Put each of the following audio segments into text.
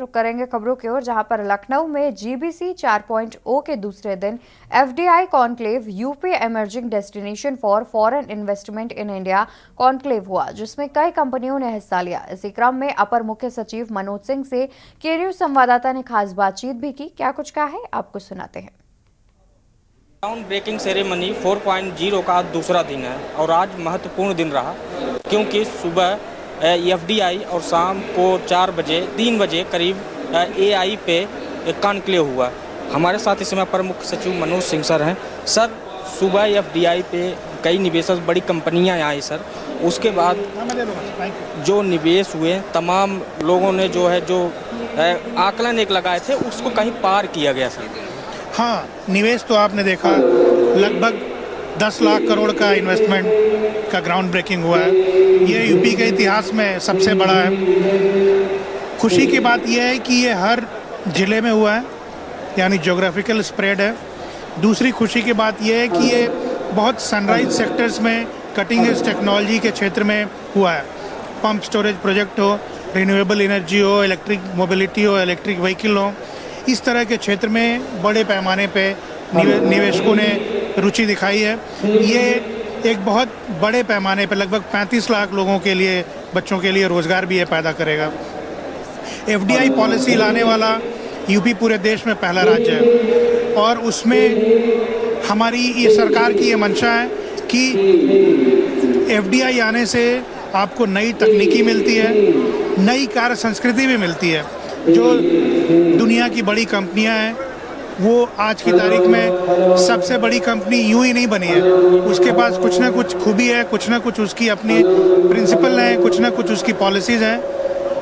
रुक करेंगे खबरों की ओर, जहां पर लखनऊ में जीबीसी 4.0 के दूसरे दिन FDI conclave UP emerging destination for foreign investment in India conclave हुआ, जिसमें कई कंपनियों ने हिस्सा लिया। इसी क्रम में अपर मुख्य सचिव मनोज सिंह से के न्यूज संवाददाता ने खास बातचीत भी की। क्या कुछ कहा है, आपको सुनाते हैं। ग्राउंड ब्रेकिंग सेरेमनी 4.0 का दूसरा दिन है और आज महत्वपूर्ण दिन रहा, क्योंकि सुबह एफडीआई और शाम को 3 बजे करीब एआई पे कॉन्क्लेव हुआ। हमारे साथ इस समय अपर मुख्य सचिव मनोज सिंह सर हैं। सर, सुबह एफडीआई पे कई निवेशक, बड़ी कंपनियां आई सर, उसके बाद जो निवेश हुए तमाम लोगों ने जो आकलन एक लगाए थे उसको कहीं पार किया गया सर। हाँ, निवेश तो आपने देखा, लगभग 10 लाख करोड़ का इन्वेस्टमेंट का ग्राउंड ब्रेकिंग हुआ है। ये यूपी के इतिहास में सबसे बड़ा है। खुशी की बात यह है कि ये हर ज़िले में हुआ है, यानी ज्योग्राफिकल स्प्रेड है। दूसरी खुशी की बात यह है कि ये बहुत सनराइज सेक्टर्स में कटिंग एज टेक्नोलॉजी के क्षेत्र में हुआ है। पंप स्टोरेज प्रोजेक्ट हो, रिन्यूएबल एनर्जी हो, इलेक्ट्रिक मोबिलिटी हो, इलेक्ट्रिक व्हीकल हो, इस तरह के क्षेत्र में बड़े पैमाने पे निवेशकों ने रुचि दिखाई है। ये एक बहुत बड़े पैमाने पे लगभग 35 लाख लोगों के लिए, बच्चों के लिए रोज़गार भी ये पैदा करेगा। एफडीआई पॉलिसी लाने वाला यूपी पूरे देश में पहला राज्य है और उसमें हमारी ये सरकार की ये मंशा है कि एफडीआई आने से आपको नई तकनीकी मिलती है, नई कार्य संस्कृति भी मिलती है। जो दुनिया की बड़ी कंपनियां हैं वो आज की तारीख में सबसे बड़ी कंपनी यूं ही नहीं बनी है, उसके पास कुछ ना कुछ खूबी है, कुछ ना कुछ उसकी अपनी प्रिंसिपल है, कुछ ना कुछ उसकी पॉलिसीज़ हैं।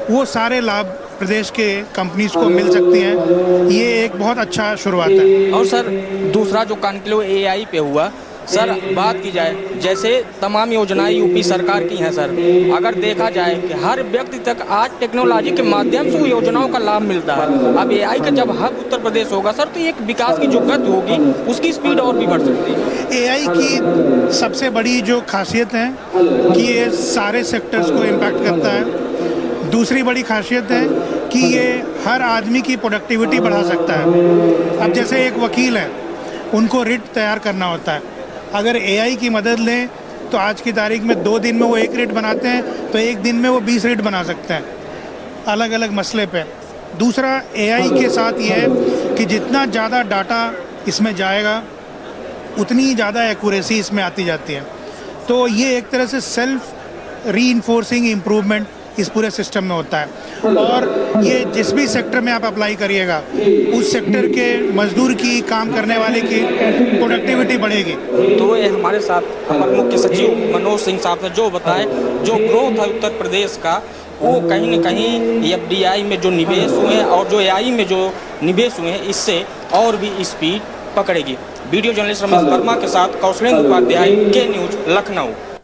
वो सारे लाभ प्रदेश के कंपनीज को मिल सकती हैं। ये एक बहुत अच्छा शुरुआत है। और सर, दूसरा जो कॉन्क्लेव एआई पे हुआ, सर बात की जाए, जैसे तमाम योजनाएं यूपी सरकार की हैं सर, अगर देखा जाए कि हर व्यक्ति तक आज टेक्नोलॉजी के माध्यम से वो योजनाओं का लाभ मिलता है। अब एआई का जब हब उत्तर प्रदेश होगा सर, तो एक विकास की जो गति होगी उसकी स्पीड और भी बढ़ सकती है। एआई की सबसे बड़ी जो खासियत है कि ये सारे सेक्टर्स को इम्पैक्ट करता है। दूसरी बड़ी खासियत है कि ये हर आदमी की प्रोडक्टिविटी बढ़ा सकता है। अब जैसे एक वकील है, उनको रिट तैयार करना होता है, अगर एआई की मदद लें तो आज की तारीख में 2 दिन में वो 1 रिट बनाते हैं, तो 1 दिन में वो 20 रिट बना सकते हैं अलग अलग मसले पे। दूसरा, एआई के साथ ये है कि जितना ज़्यादा डाटा इसमें जाएगा उतनी ज़्यादा एक्यूरेसी इसमें आती जाती है। तो ये एक तरह से सेल्फ रीइंफोर्सिंग इम्प्रूवमेंट इस पूरे सिस्टम में होता है और ये जिस भी सेक्टर में आप अप्लाई करिएगा उस सेक्टर के मजदूर की, काम करने वाले की प्रोडक्टिविटी बढ़ेगी। तो ये हमारे साथ अपर मुख्य सचिव मनोज सिंह साहब ने जो बताए, जो ग्रोथ है उत्तर प्रदेश का, वो कहीं न कहीं एफडीआई में जो निवेश हुए हैं और जो एआई में जो निवेश हुए हैं, इससे और भी स्पीड पकड़ेगी। वीडियो जर्नलिस्ट रमेश वर्मा के साथ कौशलेंद्र उपाध्याय, के न्यूज, लखनऊ।